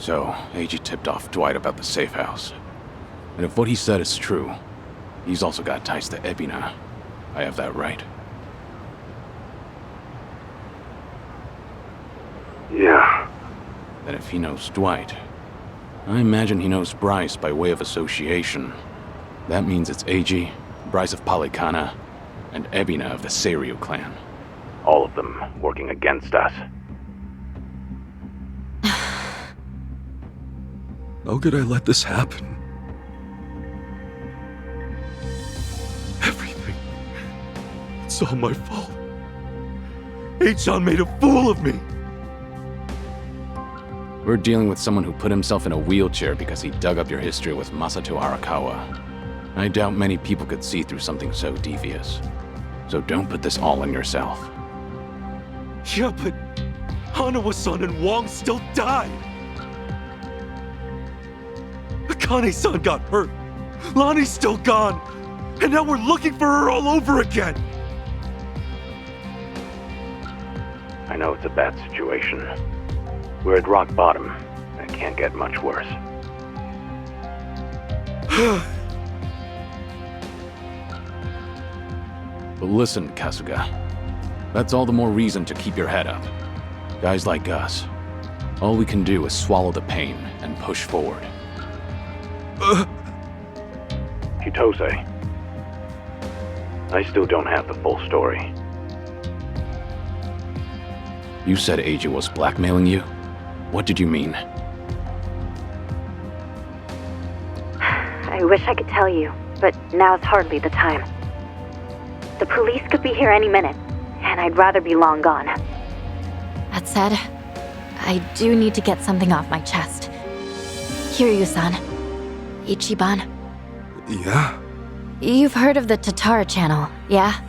So, AG tipped off Dwight about the safe house. And if what he said is true, he's also got ties to Ebina. I have that right? Yeah. Then if he knows Dwight, I imagine he knows Bryce by way of association. That means it's AG, Bryce of Polycana, and Ebina of the Seiryu clan. All of them working against us. How could I let this happen? Everything. It's all my fault. H-chan made a fool of me. We're dealing with someone who put himself in a wheelchair because he dug up your history with Masato Arakawa. I doubt many people could see through something so devious. So don't put this all on yourself. Yeah, but Hanawa-san and Wong still died. Akane-san got hurt. Lonnie's still gone. And now we're looking for her all over again. I know it's a bad situation. We're at rock bottom, and it can't get much worse. But listen, Kasuga. That's all the more reason to keep your head up. Guys like us, all we can do is swallow the pain and push forward. Kitose, I still don't have the full story. You said Aja was blackmailing you? What did you mean? I wish I could tell you, but now's hardly the time. The police could be here any minute, and I'd rather be long gone. That said, I do need to get something off my chest. Kiryu-san, Ichiban. Yeah? You've heard of the Tatara channel, yeah?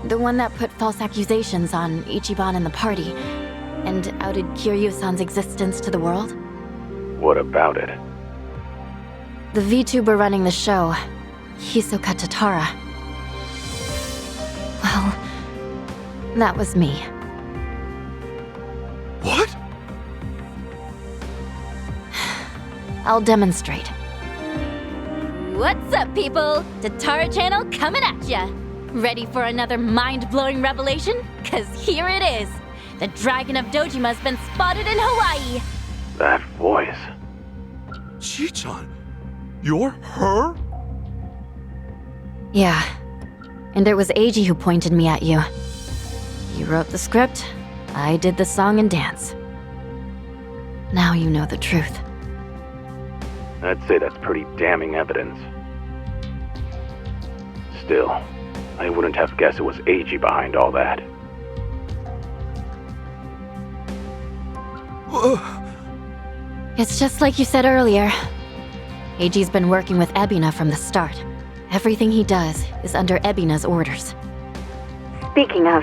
The one that put false accusations on Ichiban and the party, and outed Kiryu-san's existence to the world? What about it? The VTuber running the show, Hisoka Tatara. Well, that was me. What? I'll demonstrate. What's up, people? Tatara channel coming at ya! Ready for another mind-blowing revelation? 'Cause here it is! The Dragon of Dojima's been spotted in Hawaii! That voice. Chi-chan, you're her? Yeah. And it was Eiji who pointed me at you. You wrote the script, I did the song and dance. Now you know the truth. I'd say that's pretty damning evidence. Still, I wouldn't have guessed it was Eiji behind all that. It's just like you said earlier. Eiji's been working with Ebina from the start. Everything he does is under Ebina's orders. Speaking of,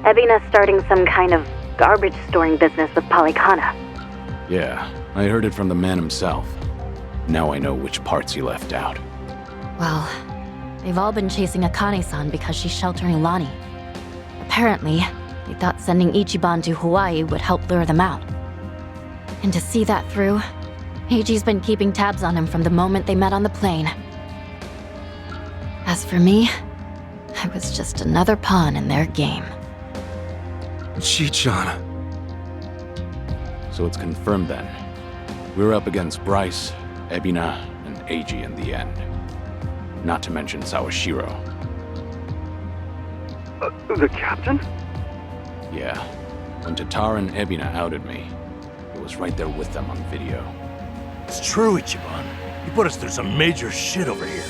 Ebina's starting some kind of garbage storing business with Polycana. Yeah, I heard it from the man himself. Now I know which parts he left out. Well, they've all been chasing Akane-san because she's sheltering Lonnie. Apparently, they thought sending Ichiban to Hawaii would help lure them out. And to see that through, Eiji's been keeping tabs on him from the moment they met on the plane. As for me, I was just another pawn in their game. Chi-chan. So it's confirmed then. We're up against Bryce, Ebina, and Eiji in the end. Not to mention Sawashiro. The captain? Yeah. When Tatara and Ebina outed me, it was right there with them on video. It's true, Ichiban. You put us through some major shit over here.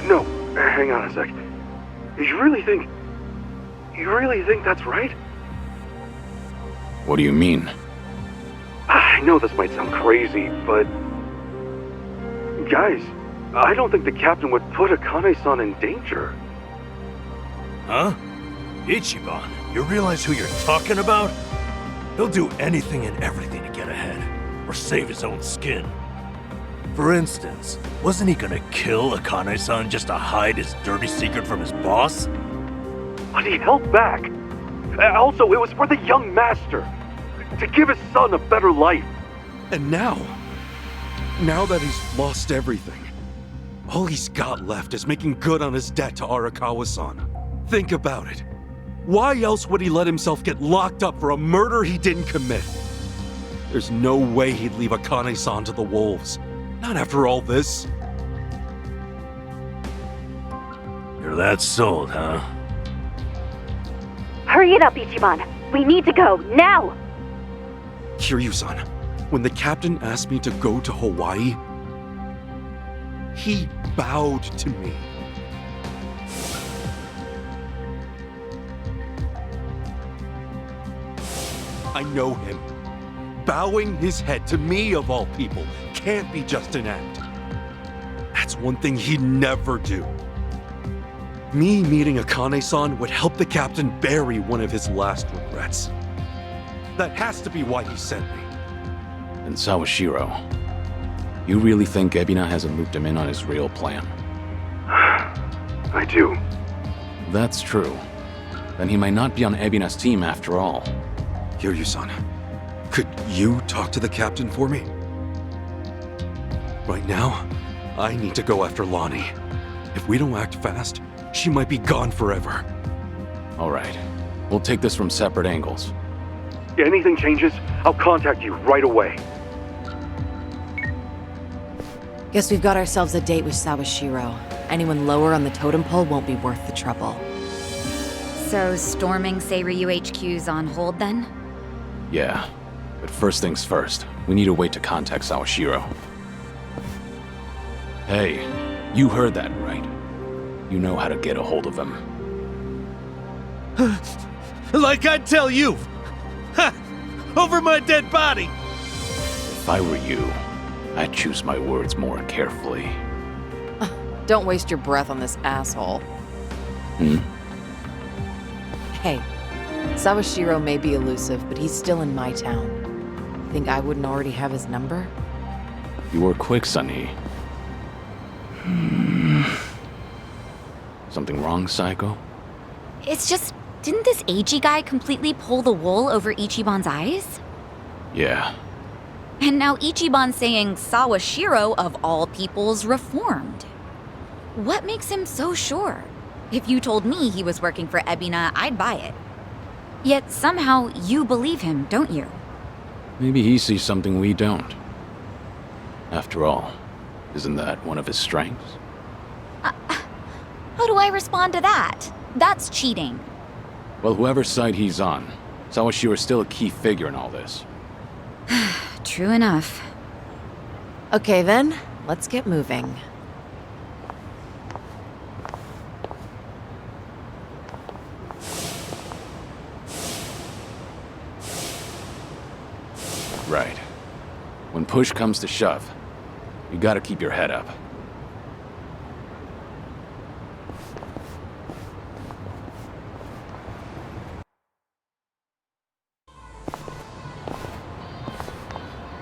No, hang on a sec. You really think that's right? What do you mean? I know this might sound crazy, but... Guys, I don't think the captain would put Akane-san in danger. Huh? Ichiban, you realize who you're talking about? He'll do anything and everything to get ahead, or save his own skin. For instance, wasn't he gonna kill Akane-san just to hide his dirty secret from his boss? But he held back. Also, it was for the young master. To give his son a better life. And now that he's lost everything, all he's got left is making good on his debt to Arakawa-san. Think about it. Why else would he let himself get locked up for a murder he didn't commit? There's no way he'd leave Akane-san to the wolves. Not after all this. You're that sold, huh? Hurry it up, Ichiban. We need to go, now! Kiryu-san, when the captain asked me to go to Hawaii, he bowed to me. I know him. Bowing his head to me, of all people, can't be just an act. That's one thing he'd never do. Me meeting Akane-san would help the captain bury one of his last regrets. That has to be why he sent me. And Sawashiro, you really think Ebina hasn't looped him in on his real plan? I do. That's true. Then he might not be on Ebina's team after all. Kiryu-san, could you talk to the captain for me? Right now, I need to go after Lonnie. If we don't act fast, she might be gone forever. All right. We'll take this from separate angles. If anything changes, I'll contact you right away. Guess we've got ourselves a date with Sawashiro. Anyone lower on the totem pole won't be worth the trouble. So, storming Seiryu HQ's on hold then? Yeah. But first things first, we need a way to contact Sawashiro. Hey, you heard that, right? You know how to get a hold of him. Like I'd tell you! Ha! Over my dead body! If I were you, I'd choose my words more carefully. Don't waste your breath on this asshole. Hey, Sawashiro may be elusive, but he's still in my town. Think I wouldn't already have his number? You were quick, Sunny. Something wrong, Psycho? It's just, didn't this Eiji guy completely pull the wool over Ichiban's eyes? Yeah. And now Ichiban's saying Sawashiro, of all people's, reformed. What makes him so sure? If you told me he was working for Ebina, I'd buy it. Yet somehow you believe him, don't you? Maybe he sees something we don't. After all, isn't that one of his strengths? How do I respond to that? That's cheating. Well, whoever's side he's on, Sawashiro is still a key figure in all this. True enough. Okay then, let's get moving. Right. When push comes to shove, you gotta keep your head up.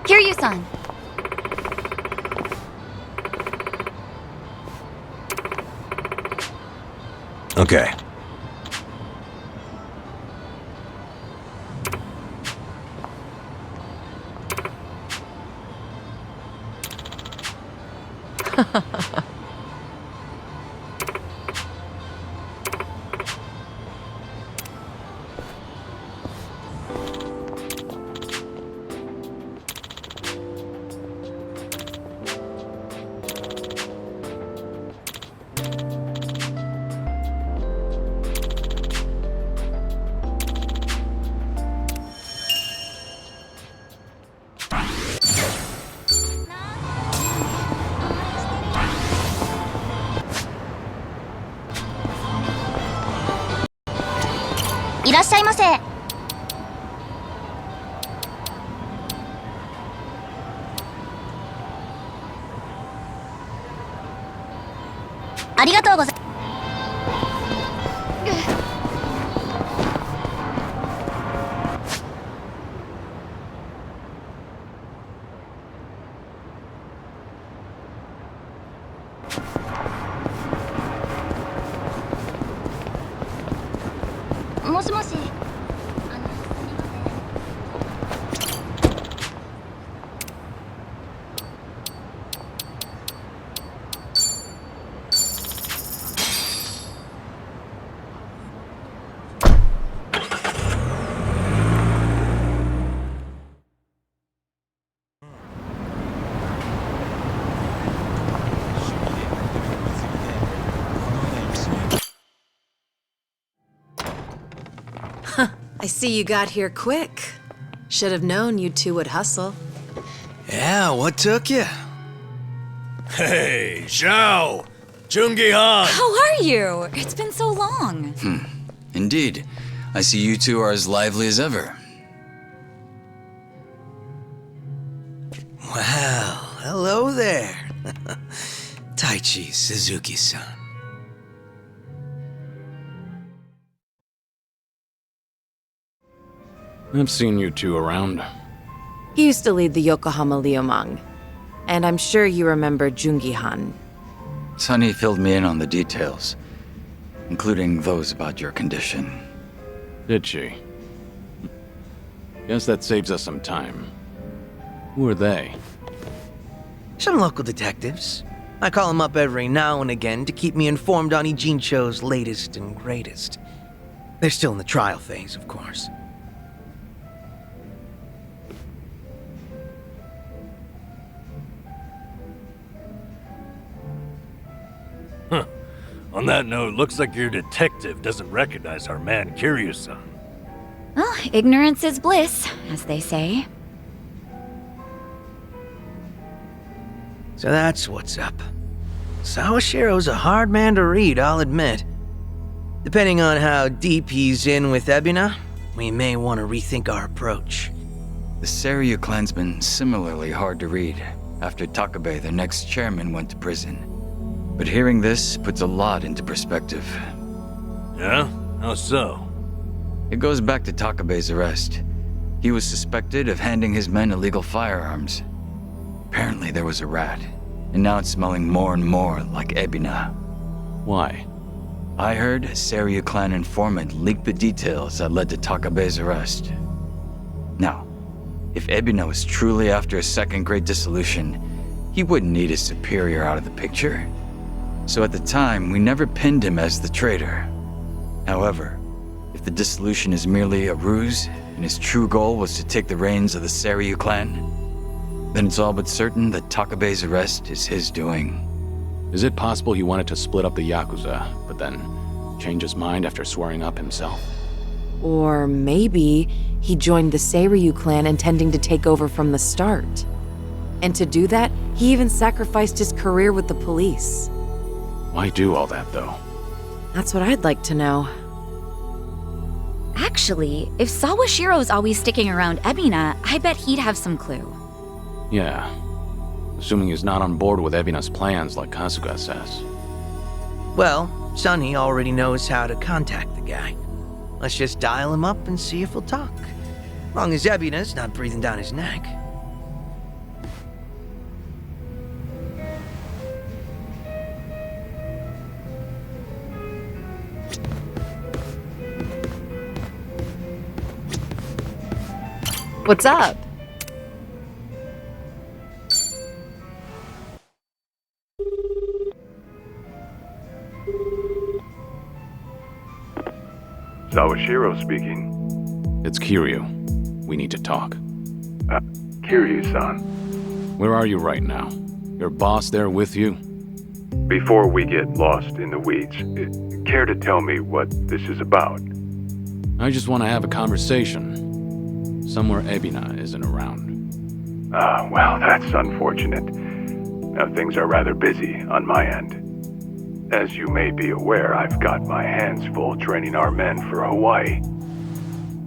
Kiryu-san. Okay.いらっしゃいませ。ありがとうございます。もしもし。すみません。I see you got here quick. Should have known you two would hustle. Yeah, what took you? Hey, Zhao! Jungi Han! How are you? It's been so long. Indeed. I see you two are as lively as ever. Well, hello there. Taichi Suzuki-san. I've seen you two around. He used to lead the Yokohama Liumang. And I'm sure you remember Jungi-han. Sunny filled me in on the details, including those about your condition. Did she? Guess that saves us some time. Who are they? Some local detectives. I call them up every now and again to keep me informed on Ijincho's latest and greatest. They're still in the trial phase, of course. On that note, looks like your detective doesn't recognize our man Kiryu-san. Well, ignorance is bliss, as they say. So that's what's up. Sawashiro's a hard man to read, I'll admit. Depending on how deep he's in with Ebina, we may want to rethink our approach. The Seiryu clan's been similarly hard to read after Takabe, their next chairman, went to prison. But hearing this puts a lot into perspective. Yeah? How so? It goes back to Takabe's arrest. He was suspected of handing his men illegal firearms. Apparently there was a rat, and now it's smelling more and more like Ebina. Why? I heard a Seiryu clan informant leaked the details that led to Takabe's arrest. Now, if Ebina was truly after a second-grade dissolution, he wouldn't need his superior out of the picture. So at the time, we never pinned him as the traitor. However, if the dissolution is merely a ruse, and his true goal was to take the reins of the Seiryu clan, then it's all but certain that Takabe's arrest is his doing. Is it possible he wanted to split up the Yakuza, but then change his mind after swearing up himself? Or maybe he joined the Seiryu clan intending to take over from the start. And to do that, he even sacrificed his career with the police. Why do all that, though? That's what I'd like to know. Actually, if Sawashiro's always sticking around Ebina, I bet he'd have some clue. Yeah. Assuming he's not on board with Ebina's plans like Kasuga says. Well, Sunny already knows how to contact the guy. Let's just dial him up and see if he'll talk. Long as Ebina's not breathing down his neck. What's up? Sawashiro speaking. It's Kiryu. We need to talk. Kiryu-san. Where are you right now? Your boss there with you? Before we get lost in the weeds, care to tell me what this is about? I just want to have a conversation. Somewhere Ebina isn't around. Well, that's unfortunate. Now, things are rather busy on my end. As you may be aware, I've got my hands full training our men for Hawaii.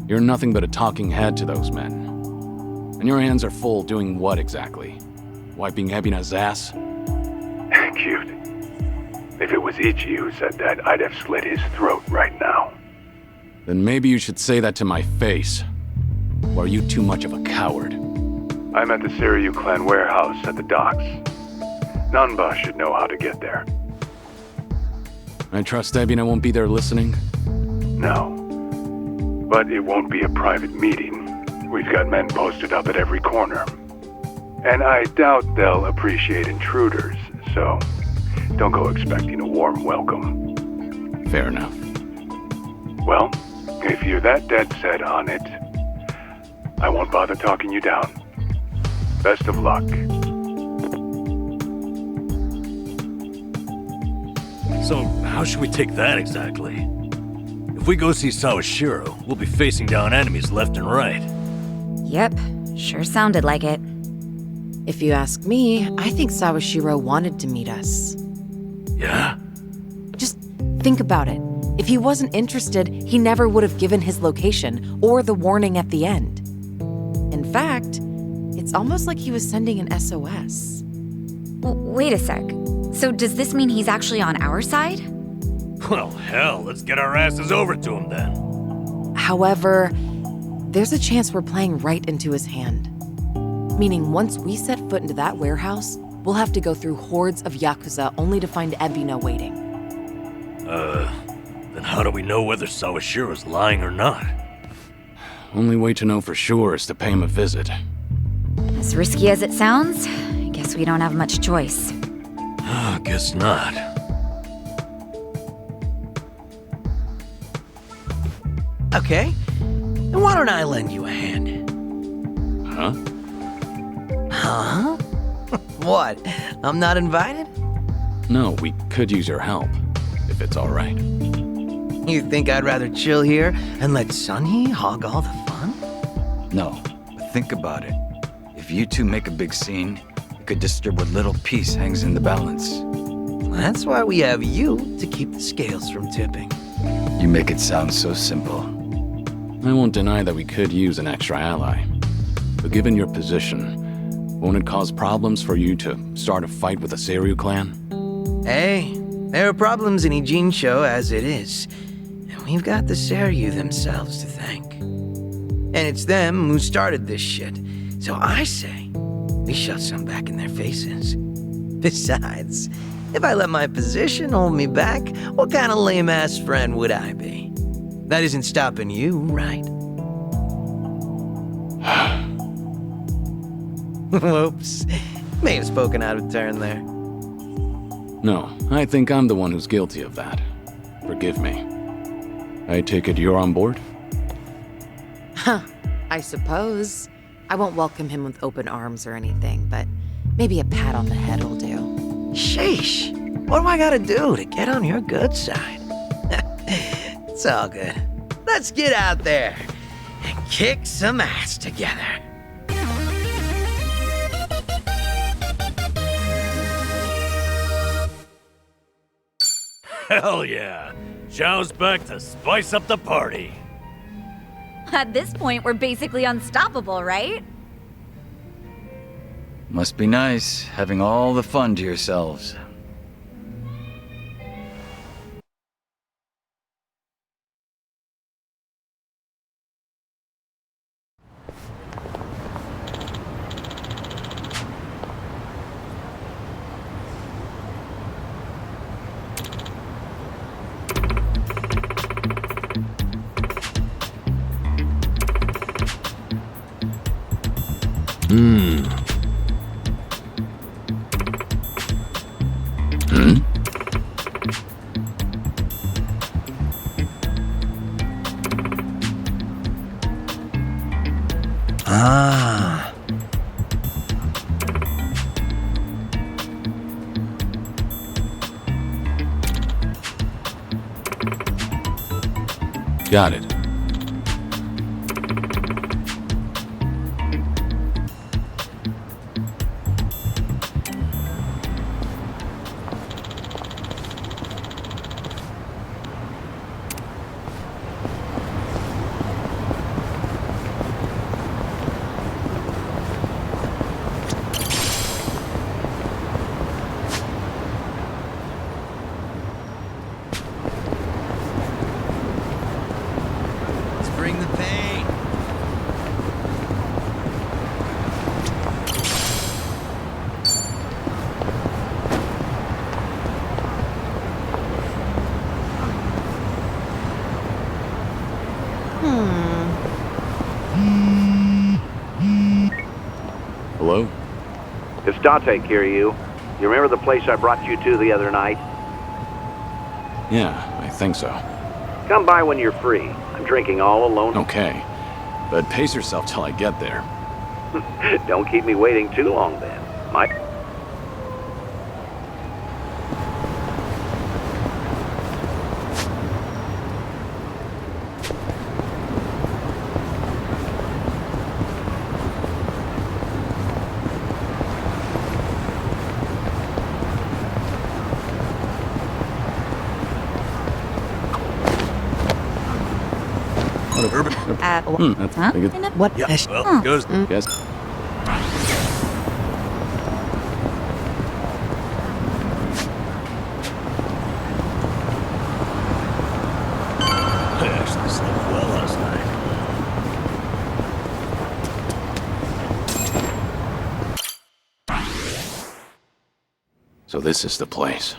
You're nothing but a talking head to those men. And your hands are full doing what exactly? Wiping Ebina's ass? Cute. If it was Ichi who said that, I'd have slit his throat right now. Then maybe you should say that to my face. Or are you too much of a coward? I'm at the Seiryu clan warehouse at the docks. Nanba should know how to get there. I trust Ebina won't be there listening? No. But it won't be a private meeting. We've got men posted up at every corner. And I doubt they'll appreciate intruders, so don't go expecting a warm welcome. Fair enough. Well, if you're that dead set on it, I won't bother talking you down. Best of luck. So, how should we take that exactly? If If we go see Sawashiro, we'll be facing down enemies left and right. Yep, sure sounded like it. If you ask me, I think Sawashiro wanted to meet us. Yeah? Just think about it. If he wasn't interested, he never would have given his location or the warning at the end. In fact, it's almost like he was sending an SOS. Wait a sec. So does this mean he's actually on our side? Well, hell, let's get our asses over to him then. However, there's a chance we're playing right into his hand. Meaning once we set foot into that warehouse, we'll have to go through hordes of Yakuza only to find Ebina waiting. Then how do we know whether Sawashiro's lying or not? Only way to know for sure is to pay him a visit. As risky as it sounds, I guess we don't have much choice. Guess not. Okay, then why don't I lend you a hand? Huh? Huh? What? I'm not invited? No, we could use your help, if it's all right. You think I'd rather chill here and let Sunhee hog all the fun? No, but think about it. If you two make a big scene, it could disturb what little peace hangs in the balance. That's why we have you to keep the scales from tipping. You make it sound so simple. I won't deny that we could use an extra ally. But given your position, won't it cause problems for you to start a fight with the Seiryu clan? Hey, there are problems in Ijincho as it is. And we've got the Seiryu themselves to thank. And it's them who started this shit. So I say, we shove some back in their faces. Besides, if I let my position hold me back, what kind of lame-ass friend would I be? That isn't stopping you, right? Whoops. May have spoken out of turn there. No, I think I'm the one who's guilty of that. Forgive me. I take it you're on board? Huh, I suppose. I won't welcome him with open arms or anything, but maybe a pat on the head will do. Sheesh. What do I gotta do to get on your good side? It's all good. Let's get out there and kick some ass together. Hell yeah! Zhao's back to spice up the party. At this point, we're basically unstoppable, right? Must be nice, having all the fun to yourselves. Ah. Got it. Let's bring the pain. Hello? It's Date, Kiryu. You remember the place I brought you to the other night? Yeah, I think so. Come by when you're free. I'm drinking all alone. Okay. But pace yourself till I get there. Don't keep me waiting too long then. That's Huh? I guess. What? Yeah, well, goes. Guess. I actually slept well last night. So this is the place.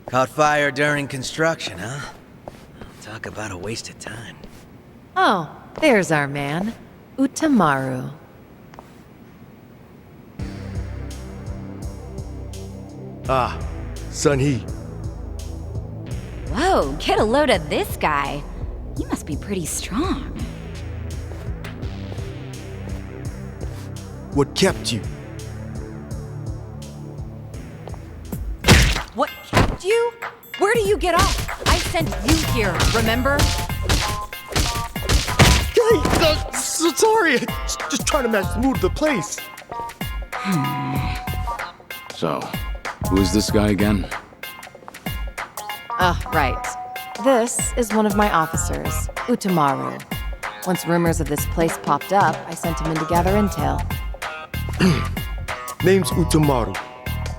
Caught fire during construction, huh? Talk about a waste of time. Oh, there's our man, Utamaru. Ah, Sun-hee. Whoa, get a load of this guy. He must be pretty strong. What kept you? What kept you? Where do you get off? I sent you here, remember? Hey, so sorry. Just trying to match the mood of the place. So, who is this guy again? Right. This is one of my officers, Utamaru. Once rumors of this place popped up, I sent him in to gather intel. Name's Utamaru.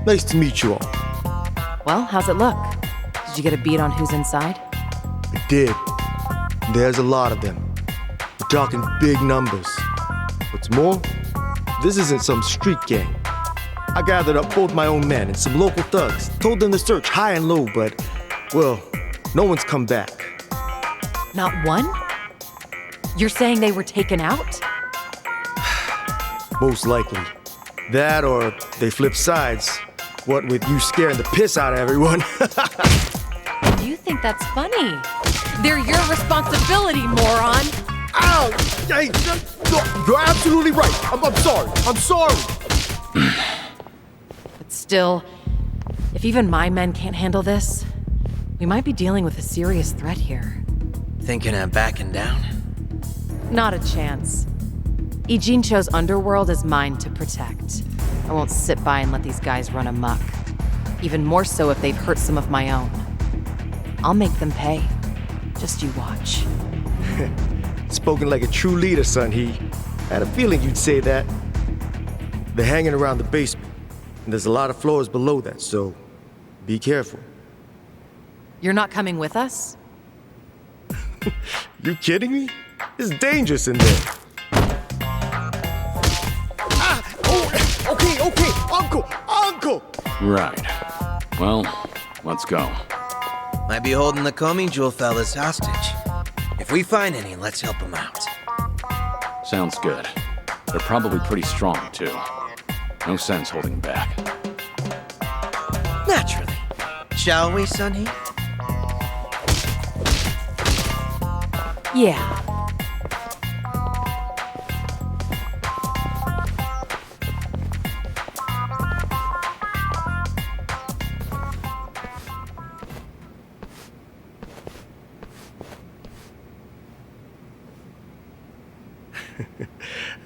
Nice to meet you all. Well, how's it look? Did you get a beat on who's inside? I did. There's a lot of them. We're talking big numbers. What's more, this isn't some street gang. I gathered up both my own men and some local thugs, told them to search high and low, but, well, no one's come back. Not one? You're saying they were taken out? Most likely. That or they flip sides. What with you scaring the piss out of everyone. You think that's funny? They're your responsibility, moron! Ow! Hey, no, you're absolutely right. I'm sorry. I'm sorry. But still, if even my men can't handle this, we might be dealing with a serious threat here. Thinking of backing down? Not a chance. Ijincho's underworld is mine to protect. I won't sit by and let these guys run amok. Even more so if they've hurt some of my own. I'll make them pay. Just you watch. Spoken like a true leader, Sun-hee. I had a feeling you'd say that. They're hanging around the basement, and there's a lot of floors below that, so be careful. You're not coming with us? You kidding me? It's dangerous in there. Ah! Oh, okay, Uncle! Right. Well, let's go. Might be holding the Komi Jewel fellas hostage. If we find any, let's help them out. Sounds good. They're probably pretty strong, too. No sense holding back. Naturally. Shall we, Sun-hee? Yeah.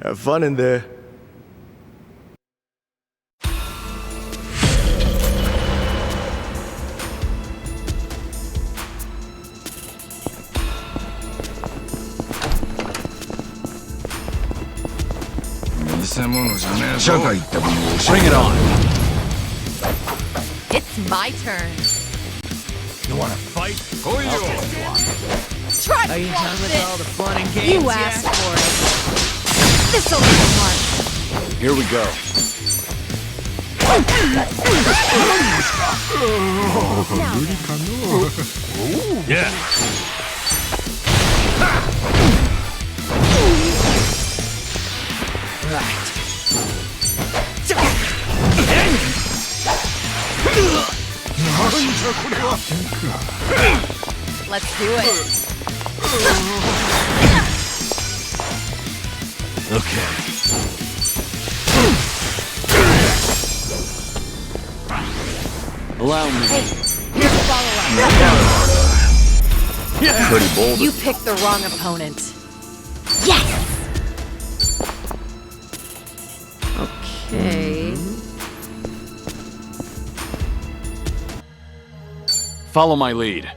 Have fun in there. Bring it on! It's my turn. You wanna fight? Try Are you done with all the fun and games You yet? asked for it. This'll be smart. Here we go. Yeah. Let's do it. Okay. Allow me. Here's a follow-up. Pretty bold. You picked the wrong opponent. Okay. Follow my lead.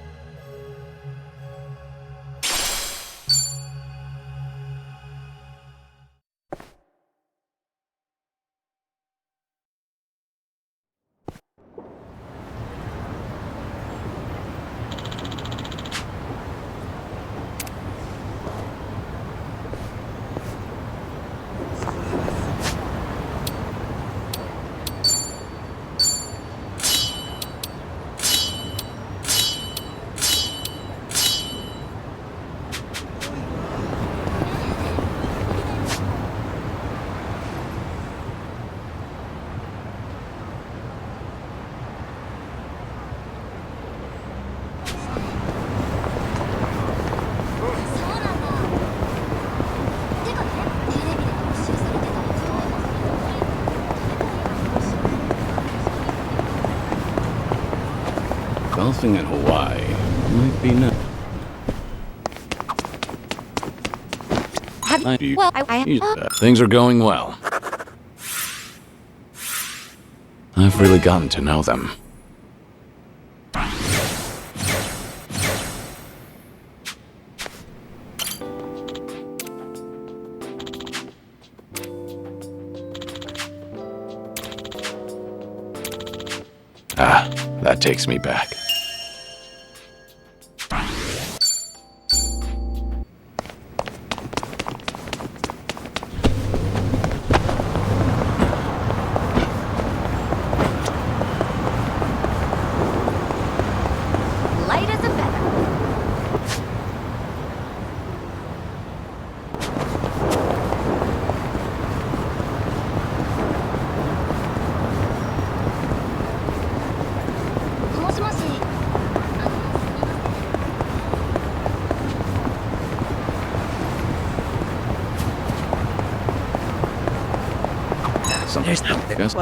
Golfing in Hawaii might be nice. Things are going well. I've really gotten to know them. Ah, that takes me back. Light as a feather. There's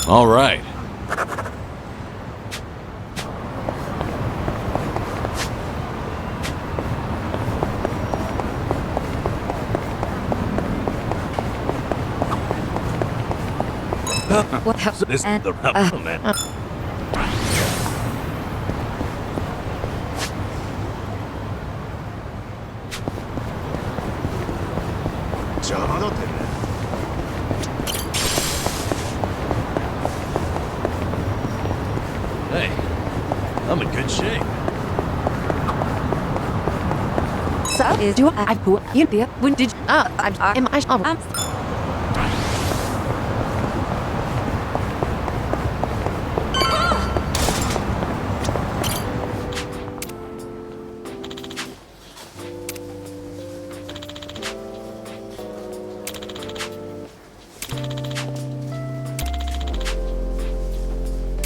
All right. This is the rubber, man. Hey, I'm in good shape. So, do I put you there? When did I'm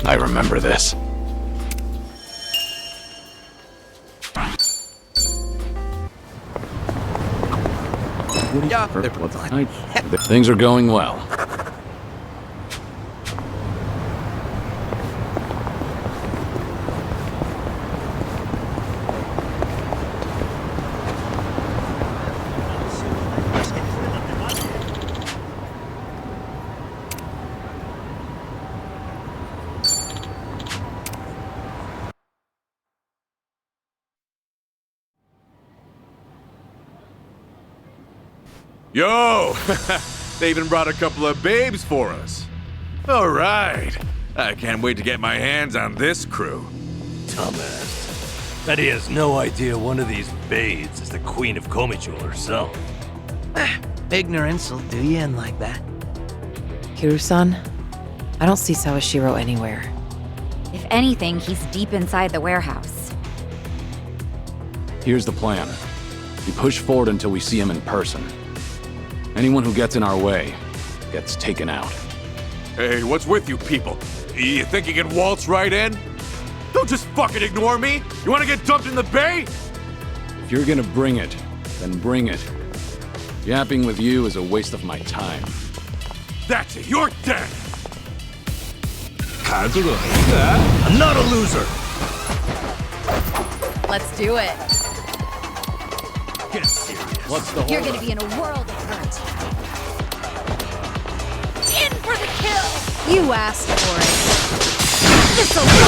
I remember this. Things are going well. Yo! They even brought a couple of babes for us. All right. I can't wait to get my hands on this crew. Dumbass. Bet he has no idea one of these babes is the Queen of Komijul herself. Ignorance will do you in like that. Kiru-san, I don't see Sawashiro anywhere. If anything, he's deep inside the warehouse. Here's the plan. We push forward until we see him in person. Anyone who gets in our way gets taken out. Hey, what's with you people? You think you can waltz right in? Don't just fucking ignore me! You wanna get dumped in the bay? If you're gonna bring it, then bring it. Yapping with you is a waste of my time. That's it, you're dead! I'm not a loser! Let's do it. Get serious. What's the You're hold gonna be in a world of hurt. In for the kill! You asked for it. This'll be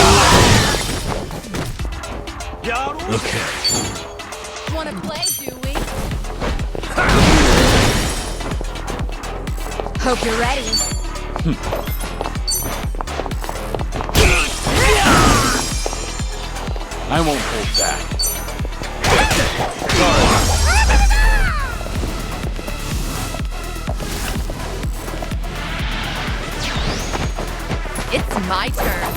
Okay. Wanna play, do we? Hope you're ready. I won't hold back. It's my turn.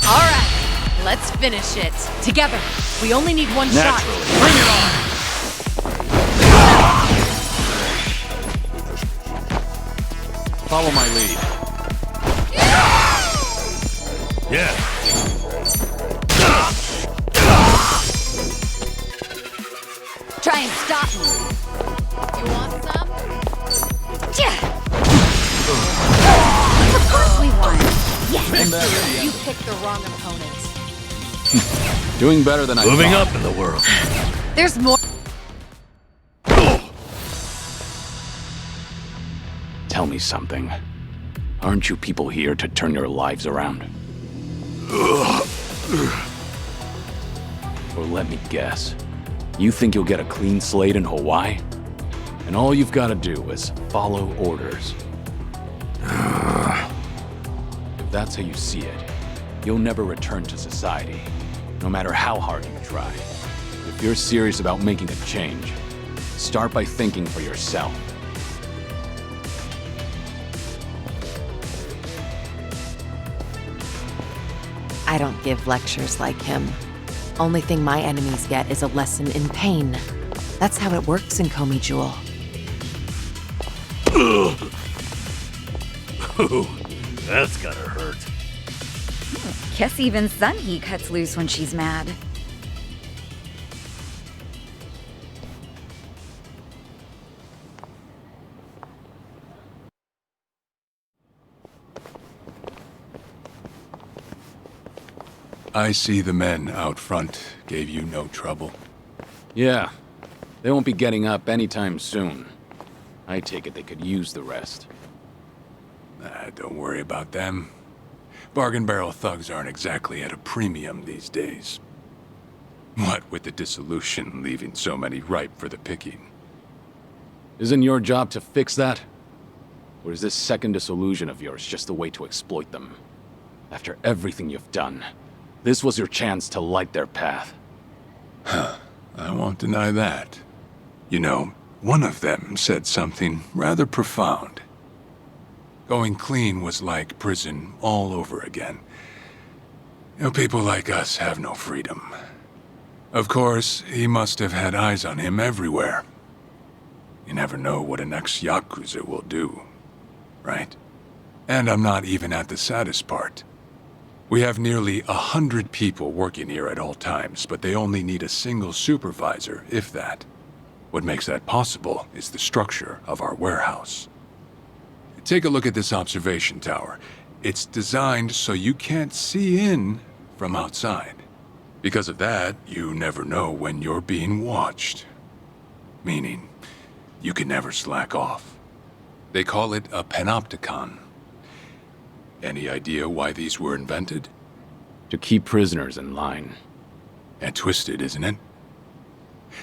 All right, let's finish it. Together. We only need one shot. Bring it on! Follow my lead. Yeah. Try and stop me. You want some? Yeah. Of course we won. Yes. You picked the wrong opponent. Doing better than I Moving thought. up in the world. There's more. Tell me something. Aren't you people here to turn your lives around? Or let me guess. You think you'll get a clean slate in Hawaii? And all you've got to do is follow orders. If that's how you see it, you'll never return to society, no matter how hard you try. If you're serious about making a change, start by thinking for yourself. I don't give lectures like him. Only thing my enemies get is a lesson in pain. That's how it works in Komi Jewel. Ooh, that's gotta hurt. Guess even Sunhee cuts loose when she's mad. I see the men out front gave you no trouble. Yeah, they won't be getting up anytime soon. I take it they could use the rest. Don't worry about them. Bargain barrel thugs aren't exactly at a premium these days. What with the dissolution leaving so many ripe for the picking. Isn't your job to fix that? Or is this second disillusion of yours just a way to exploit them? After everything you've done, this was your chance to light their path. I won't deny that. You know, one of them said something rather profound. Going clean was like prison all over again. You know, people like us have no freedom. Of course, he must have had eyes on him everywhere. You never know what an ex-Yakuza will do, right? And I'm not even at the saddest part. We have nearly 100 people working here at all times, but they only need a single supervisor, if that. What makes that possible is the structure of our warehouse. Take a look at this observation tower. It's designed so you can't see in from outside. Because of that, you never know when you're being watched. Meaning, you can never slack off. They call it a panopticon. Any idea why these were invented? To keep prisoners in line. And twisted, isn't it?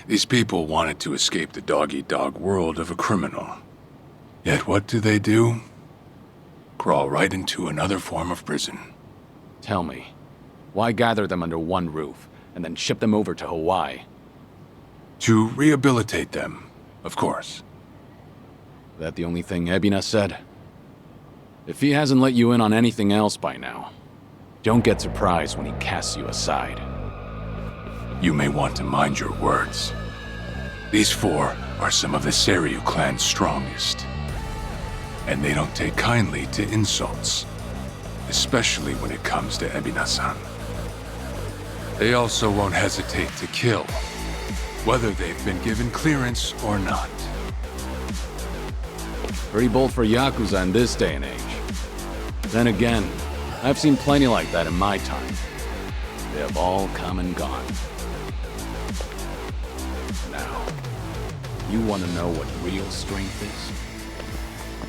These people wanted to escape the dog-eat-dog world of a criminal. Yet what do? Crawl right into another form of prison. Tell me, why gather them under one roof and then ship them over to Hawaii? To rehabilitate them, of course. That the only thing Ebina said? If he hasn't let you in on anything else by now, don't get surprised when he casts you aside. You may want to mind your words. These four are some of the Seiryu clan's strongest. And they don't take kindly to insults, especially when it comes to Ebina-san. They also won't hesitate to kill, whether they've been given clearance or not. Pretty bold for Yakuza in this day and age. Then again, I've seen plenty like that in my time. They have all come and gone. Now, you want to know what real strength is?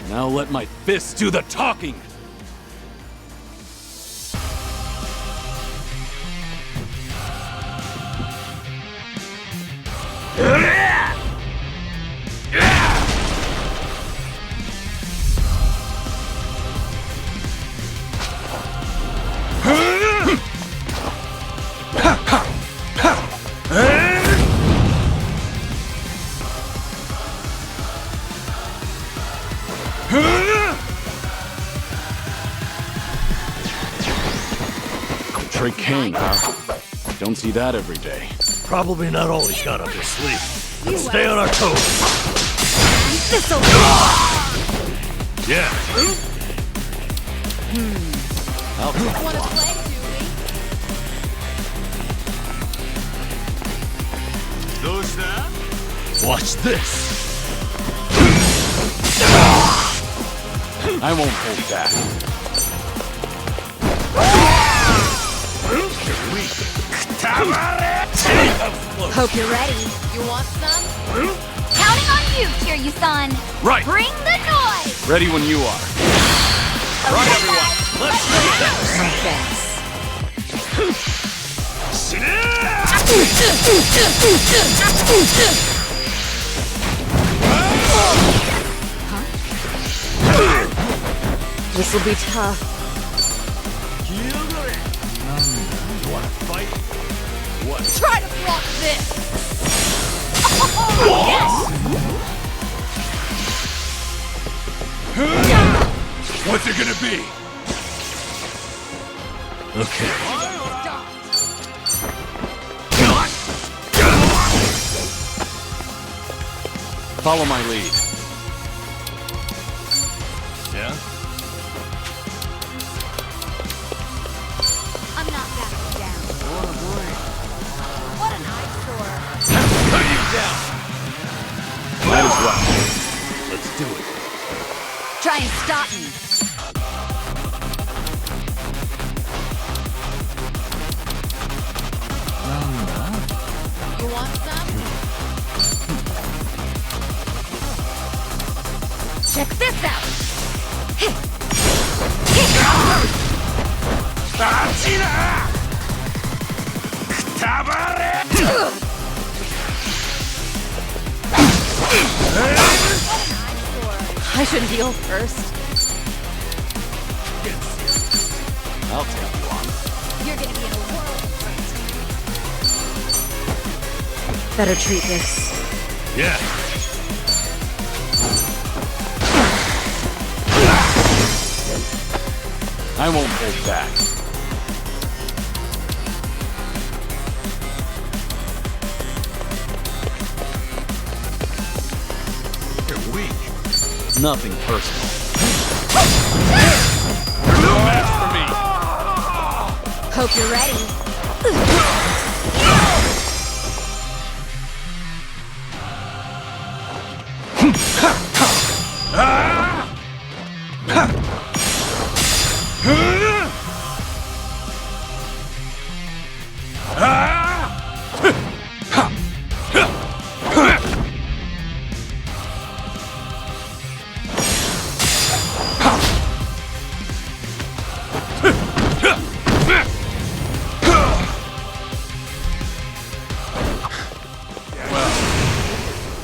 Now let my fists do the talking! Trick King, huh? Don't see that every day. Probably not all he's got up his sleeve. Let's stay on our toes. This'll Yeah. Wanna play, Julie? Watch this. I won't hold back. Hope you're ready. You want some? Counting on you, Kiryu-san. Right. Bring the noise. Ready when you are. Right, everyone. Let's do This will be tough. You wanna fight? What? Try to block this. What's it gonna be? Okay. Follow my lead. Yeah? I'm not backing down. What an eyesore. Put you down! Might as well. Let's do it. Try and stop me. You want some? Check this out. I should heal first. I'll take you on. You're gonna be in a world of hurt. Better treat this. Yeah. I won't hold back. You're weak. Nothing personal. No match for me. Hope you're ready.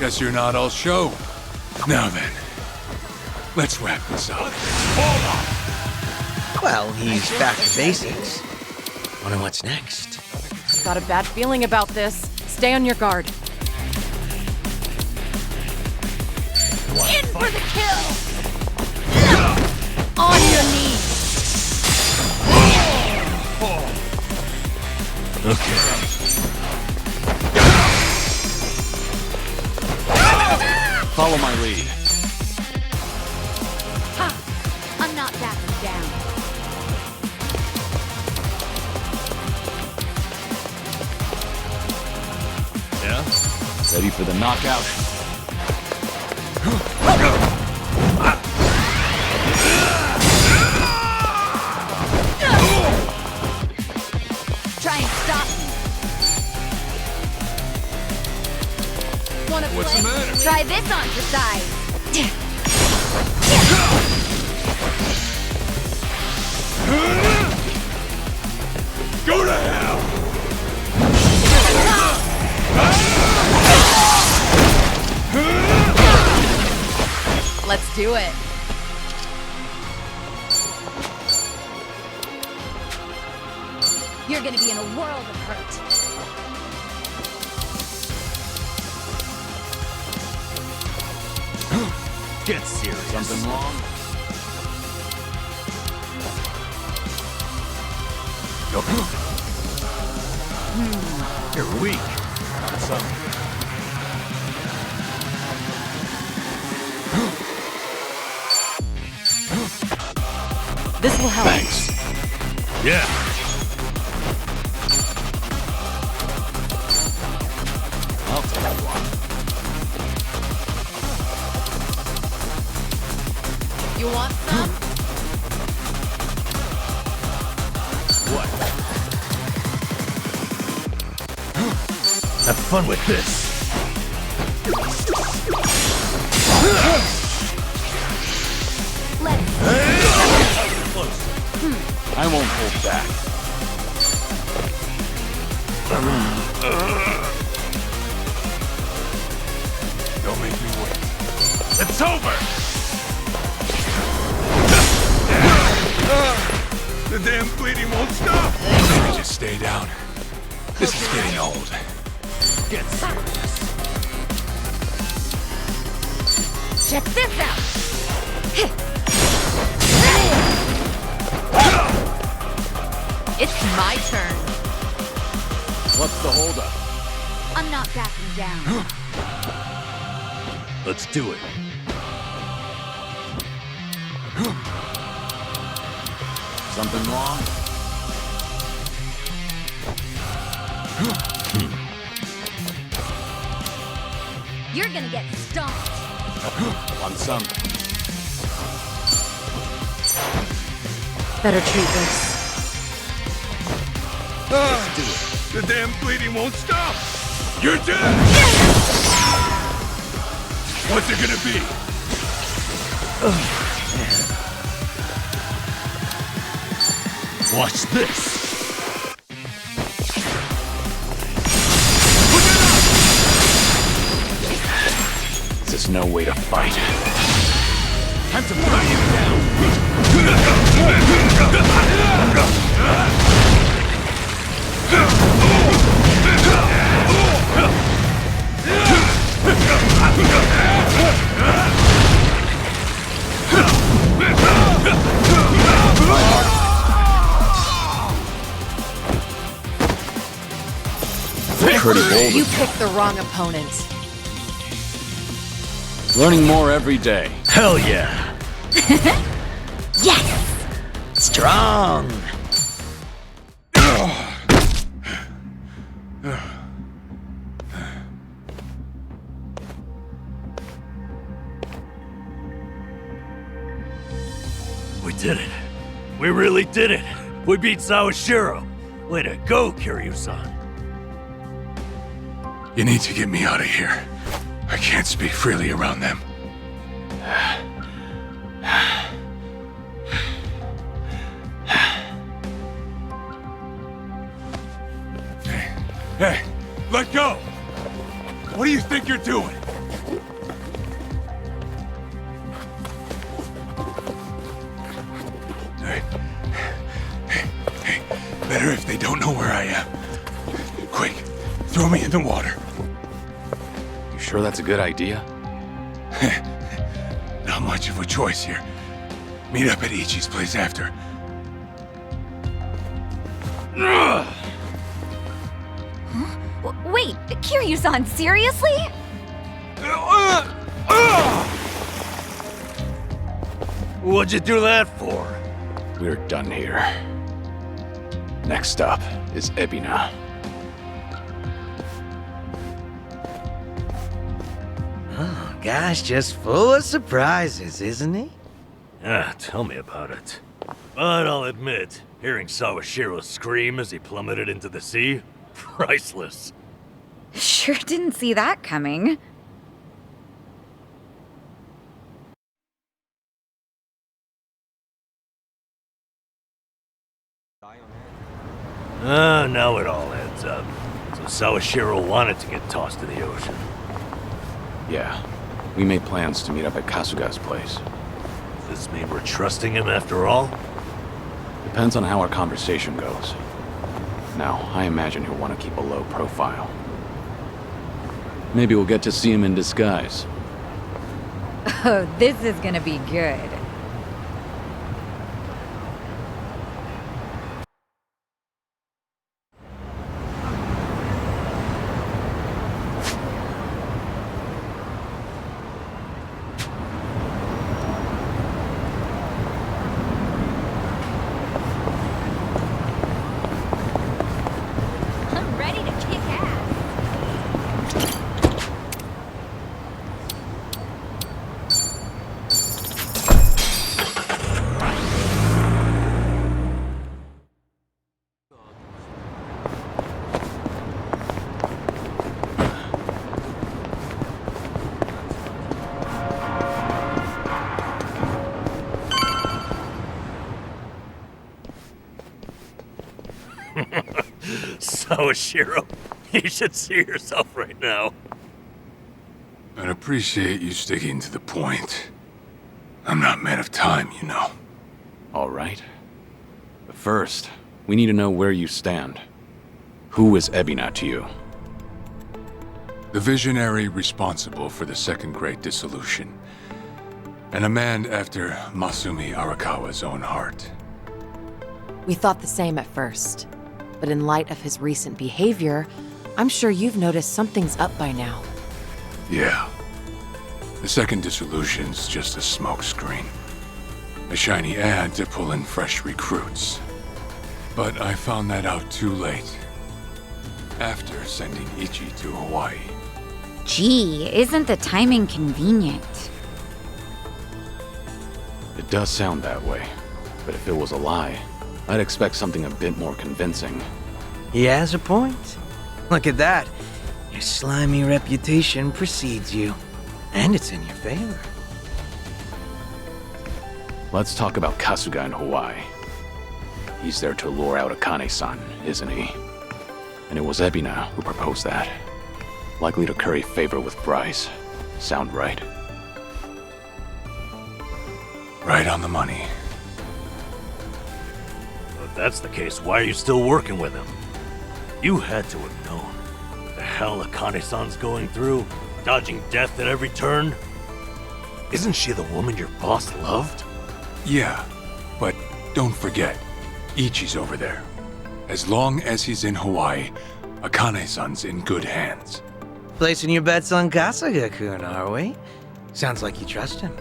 Guess you're not all show. Now then, let's wrap this up. Well, he's back to basics. Wonder what's next. Got a bad feeling about this. Stay on your guard. In for the kill! On your knees! Okay. Follow my lead. Ha! I'm not backing down. Yeah? Ready for the knockout? Try and stop me. Wanna What's play? the matter? Try this on for size. Go to hell! Let's do it. You're gonna be in a world of hurt. Get serious. Something wrong? You're weak. Some. This will help. Thanks. Yeah. I'll take you on. You want some? What? fun with this. I won't hold back. Don't make me wait. It's over! The damn bleeding won't stop! Maybe just stay down. This is getting old. Get serious. Check this out! It's my turn. What's the holdup? I'm not backing down. Let's do it. Something wrong? You're gonna get stomped. On some. Better treat this. Let's do it. The damn bleeding won't stop! You're dead! What's it gonna be? Watch this. This is no way to fight. Time to bring you down! Pretty bold. You picked the wrong opponent. Learning more every day. Hell yeah. Yes! Strong! We did it. We really did it. We beat Sawashiro. Way to go, Kiryu-san. You need to get me out of here. I can't speak freely around them. Hey, let go! What do you think you're doing? Hey, better if they don't know where I am. Quick, throw me in the water. You sure that's a good idea? Not much of a choice here. Meet up at Ichi's place after. Wait, Kiryu-san, seriously? What'd you do that for? We're done here. Next up is Ebina. Oh, gosh, just full of surprises, isn't he? Ah, tell me about it. But I'll admit, hearing Sawashiro scream as he plummeted into the sea, priceless. Sure didn't see that coming. Now it all adds up. So Sawashiro wanted to get tossed to the ocean. Yeah, we made plans to meet up at Kasuga's place. Does this mean we're trusting him after all? Depends on how our conversation goes. Now, I imagine he'll want to keep a low profile. Maybe we'll get to see him in disguise. Oh, this is gonna be good. I'm ready to kick ass. Sawashiro, you should see yourself right now. I'd appreciate you sticking to the point. I'm not man of time, you know. All right. But first, we need to know where you stand. Who is Ebina to you? The visionary responsible for the Second Great Dissolution. And a man after Masumi Arakawa's own heart. We thought the same at first. But in light of his recent behavior, I'm sure you've noticed something's up by now. Yeah. The Second Dissolution's just a smokescreen. A shiny ad to pull in fresh recruits. But I found that out too late. After sending Ichi to Hawaii. Gee, isn't the timing convenient? It does sound that way. But if it was a lie, I'd expect something a bit more convincing. He has a point. Look at that. Your slimy reputation precedes you. And it's in your favor. Let's talk about Kasuga in Hawaii. He's there to lure out Akane-san, isn't he? And it was Ebina who proposed that. Likely to curry favor with Bryce. Sound right? Right on the money. Well, if that's the case, why are you still working with him? You had to have known. The hell Akane-san's going through, dodging death at every turn. Isn't she the woman your boss loved? Yeah, but don't forget, Ichi's over there. As long as he's in Hawaii, Akane-san's in good hands. Placing your bets on Kasuga-kun, are we? Sounds like you trust him.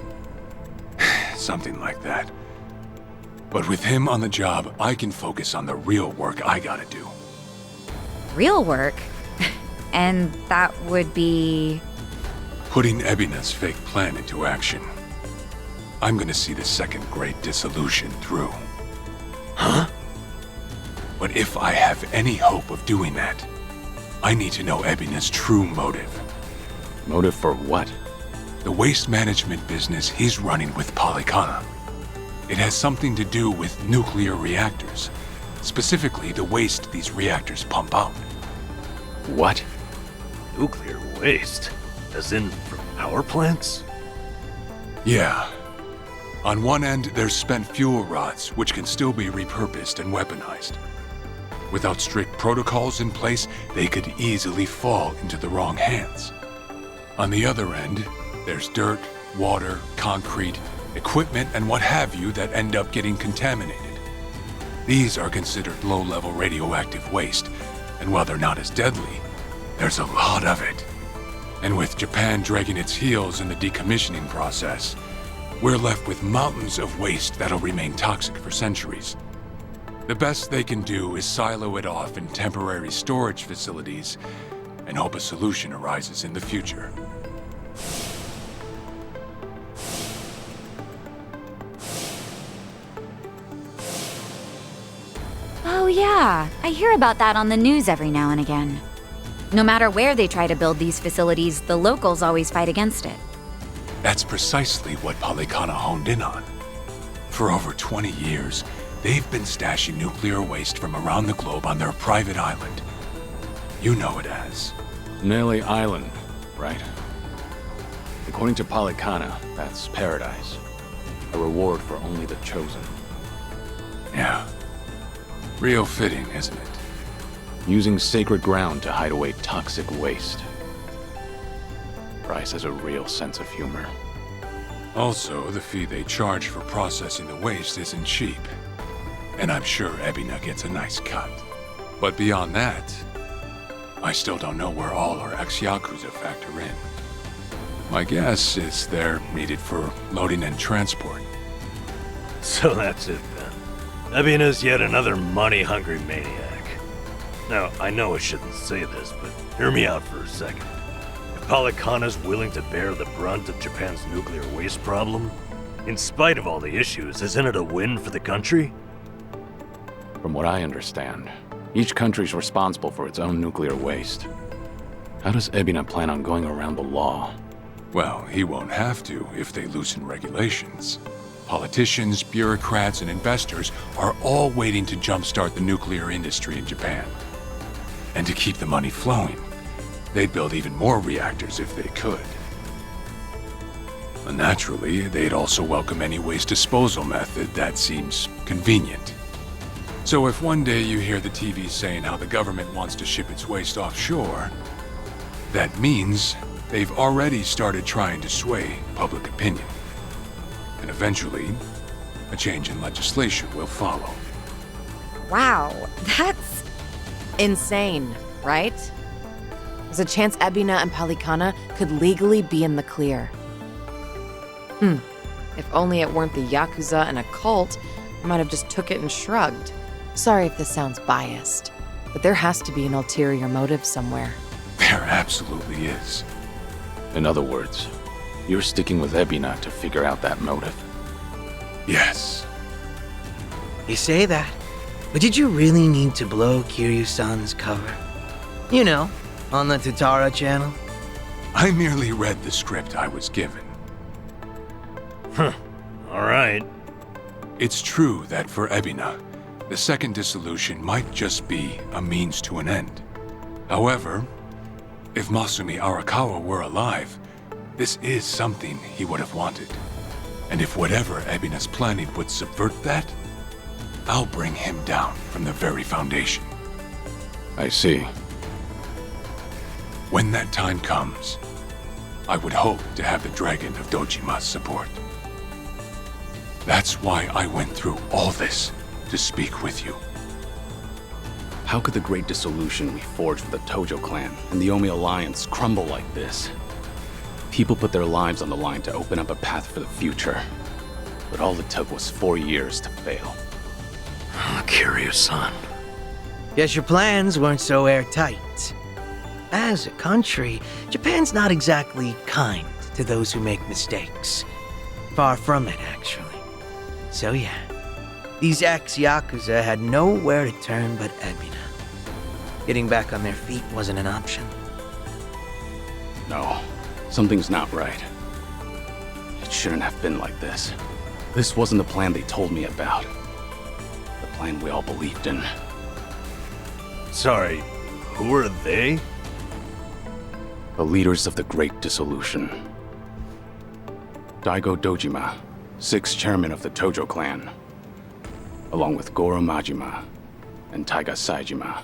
Something like that. But with him on the job, I can focus on the real work I gotta do. Real work? And that would be... Putting Ebina's fake plan into action. I'm gonna see the Second Great Dissolution through. Huh? But if I have any hope of doing that, I need to know Ebina's true motive. Motive for what? The waste management business he's running with Polycana. It has something to do with nuclear reactors. Specifically, the waste these reactors pump out. What? Nuclear waste? As in, from power plants? Yeah. On one end, there's spent fuel rods, which can still be repurposed and weaponized. Without strict protocols in place, they could easily fall into the wrong hands. On the other end, there's dirt, water, concrete, equipment, and what have you that end up getting contaminated. These are considered low-level radioactive waste, and while they're not as deadly, there's a lot of it. And with Japan dragging its heels in the decommissioning process, we're left with mountains of waste that'll remain toxic for centuries. The best they can do is silo it off in temporary storage facilities and hope a solution arises in the future. Oh yeah, I hear about that on the news every now and again. No matter where they try to build these facilities, the locals always fight against it. That's precisely what Polycana honed in on. For over 20 years, they've been stashing nuclear waste from around the globe on their private island. You know it as. Nelly Island, right? According to Polycana, that's paradise. A reward for only the chosen. Yeah. Real fitting, isn't it? Using sacred ground to hide away toxic waste. Bryce has a real sense of humor. Also, the fee they charge for processing the waste isn't cheap. And I'm sure Ebina gets a nice cut. But beyond that, I still don't know where all our ex-Yakuza factor in. My guess is they're needed for loading and transport. So that's it then. Ebina's yet another money-hungry maniac. Now, I know I shouldn't say this, but hear me out for a second. If Polycana's willing to bear the brunt of Japan's nuclear waste problem, in spite of all the issues, isn't it a win for the country? From what I understand, each country's responsible for its own nuclear waste. How does Ebina plan on going around the law? Well, he won't have to if they loosen regulations. Politicians, bureaucrats, and investors are all waiting to jumpstart the nuclear industry in Japan. And to keep the money flowing, they'd build even more reactors if they could. And naturally, they'd also welcome any waste disposal method that seems convenient. So if one day you hear the TV saying how the government wants to ship its waste offshore, that means they've already started trying to sway public opinion. And eventually, a change in legislation will follow. Wow, that's Insane, right? There's a chance Ebina and Palikana could legally be in the clear. If only it weren't the Yakuza and a cult, I might have just took it and shrugged. Sorry if this sounds biased, but there has to be an ulterior motive somewhere. There absolutely is. In other words, you're sticking with Ebina to figure out that motive. Yes. You say that, but did you really need to blow Kiryu-san's cover? You know, on the Tatara channel? I merely read the script I was given. All right. It's true that for Ebina, the second dissolution might just be a means to an end. However, if Masumi Arakawa were alive, this is something he would have wanted. And if whatever Ebina's planning would subvert that, I'll bring him down from the very foundation. I see. When that time comes, I would hope to have the Dragon of Dojima's support. That's why I went through all this to speak with you. How could the great dissolution we forged with the Tojo clan and the Omi Alliance crumble like this? People put their lives on the line to open up a path for the future. But all it took was 4 years to fail. Kiryu-san. Guess your plans weren't so airtight. As a country, Japan's not exactly kind to those who make mistakes. Far from it, actually. So yeah, these ex-Yakuza had nowhere to turn but Ebina. Getting back on their feet wasn't an option. No, something's not right. It shouldn't have been like this. This wasn't the plan they told me about. The plan we all believed in. Sorry, who are they? The leaders of the Great Dissolution. Daigo Dojima, 6th chairman of the Tojo clan, along with Goro Majima and Taiga Saejima.